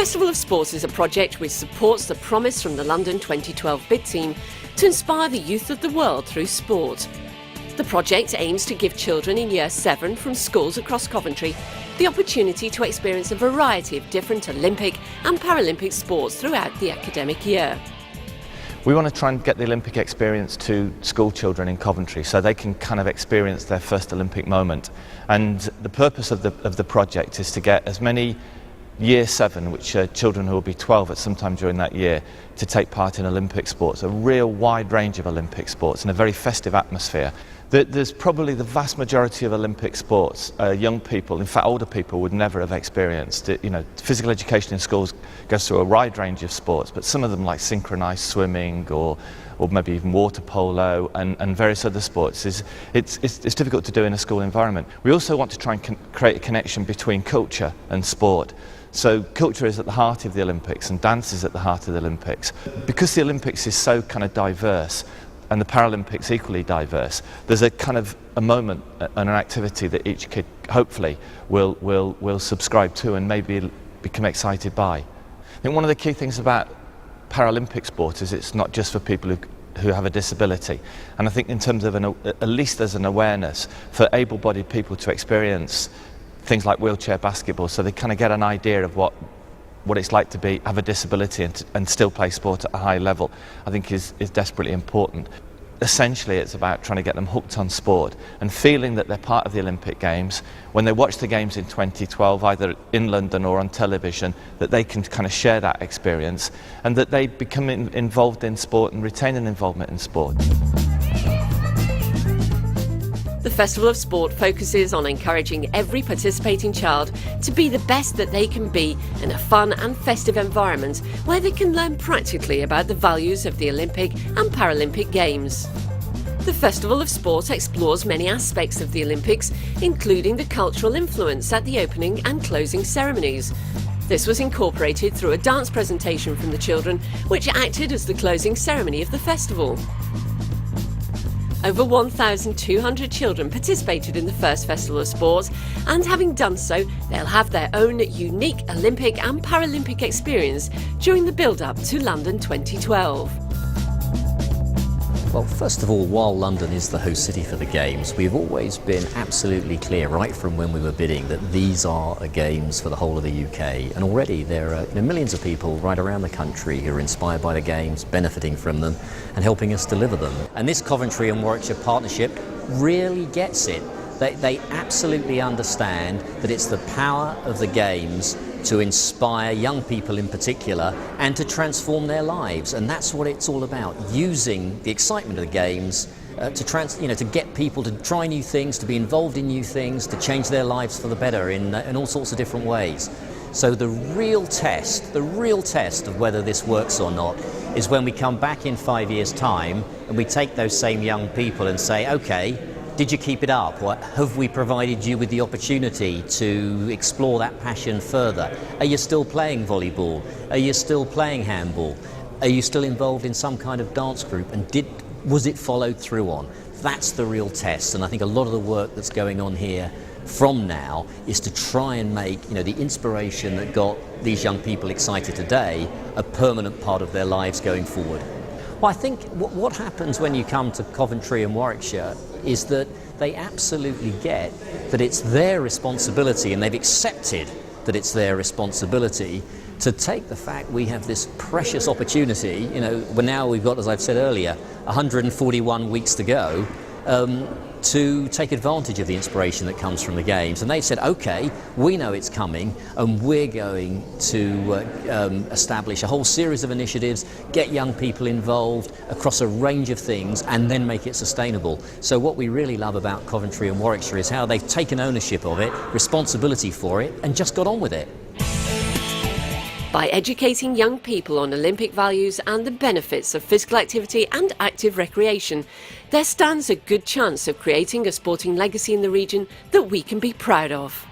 Festival of Sports is a project which supports the promise from the London 2012 bid team to inspire the youth of the world through sport. The project aims to give children in Year 7 from schools across Coventry the opportunity to experience a variety of different Olympic and Paralympic sports throughout the academic year. We want to try and get the Olympic experience to school children in Coventry so they can kind of experience their first Olympic moment. And the purpose of the project is to get as many Year 7, which are children who will be 12 at some time during that year, to take part in Olympic sports, a real wide range of Olympic sports in a very festive atmosphere. There's probably the vast majority of Olympic sports young people, in fact older people, would never have experienced. Physical education in schools goes through a wide range of sports, but some of them like synchronised swimming or maybe even water polo and various other sports, it's difficult to do in a school environment. We also want to try and create a connection between culture and sport. So culture is at the heart of the Olympics and dance is at the heart of the Olympics. Because the Olympics is so kind of diverse and the Paralympics equally diverse, there's a kind of a moment and an activity that each kid hopefully will subscribe to and maybe become excited by. I think one of the key things about Paralympic sport is it's not just for people who have a disability, and I think in terms of at least there's an awareness for able-bodied people to experience things like wheelchair basketball, so they kind of get an idea of what it's like to have a disability and still play sport at a high level. I think is desperately important. Essentially it's about trying to get them hooked on sport and feeling that they're part of the Olympic Games. When they watch the Games in 2012, either in London or on television, that they can kind of share that experience and that they become involved in sport and retain an involvement in sport. The Festival of Sport focuses on encouraging every participating child to be the best that they can be in a fun and festive environment where they can learn practically about the values of the Olympic and Paralympic Games. The Festival of Sport explores many aspects of the Olympics, including the cultural influence at the opening and closing ceremonies. This was incorporated through a dance presentation from the children, which acted as the closing ceremony of the festival. Over 1,200 children participated in the first Festival of Sports, and having done so, they'll have their own unique Olympic and Paralympic experience during the build-up to London 2012. Well, first of all, while London is the host city for the Games, we've always been absolutely clear right from when we were bidding that these are Games for the whole of the UK, and already there are millions of people right around the country who are inspired by the Games, benefiting from them and helping us deliver them. And this Coventry and Warwickshire partnership really gets it. They absolutely understand that it's the power of the Games to inspire young people in particular and to transform their lives, and that's what it's all about, using the excitement of the Games to get people to try new things, to be involved in new things, to change their lives for the better in all sorts of different ways. So the real test of whether this works or not is when we come back in 5 years' time and we take those same young people and say, okay, did you keep it up? Or have we provided you with the opportunity to explore that passion further? Are you still playing volleyball? Are you still playing handball? Are you still involved in some kind of dance group? And was it followed through on? That's the real test. And I think a lot of the work that's going on here from now is to try and make the inspiration that got these young people excited today a permanent part of their lives going forward. Well, I think what happens when you come to Coventry and Warwickshire is that they absolutely get that it's their responsibility, and they've accepted that it's their responsibility to take the fact we have this precious opportunity. Now we've got, as I've said earlier, 141 weeks to go, to take advantage of the inspiration that comes from the Games. And they've said, okay, we know it's coming and we're going to establish a whole series of initiatives, get young people involved across a range of things and then make it sustainable. So what we really love about Coventry and Warwickshire is how they've taken ownership of it, responsibility for it, and just got on with it. By educating young people on Olympic values and the benefits of physical activity and active recreation, there stands a good chance of creating a sporting legacy in the region that we can be proud of.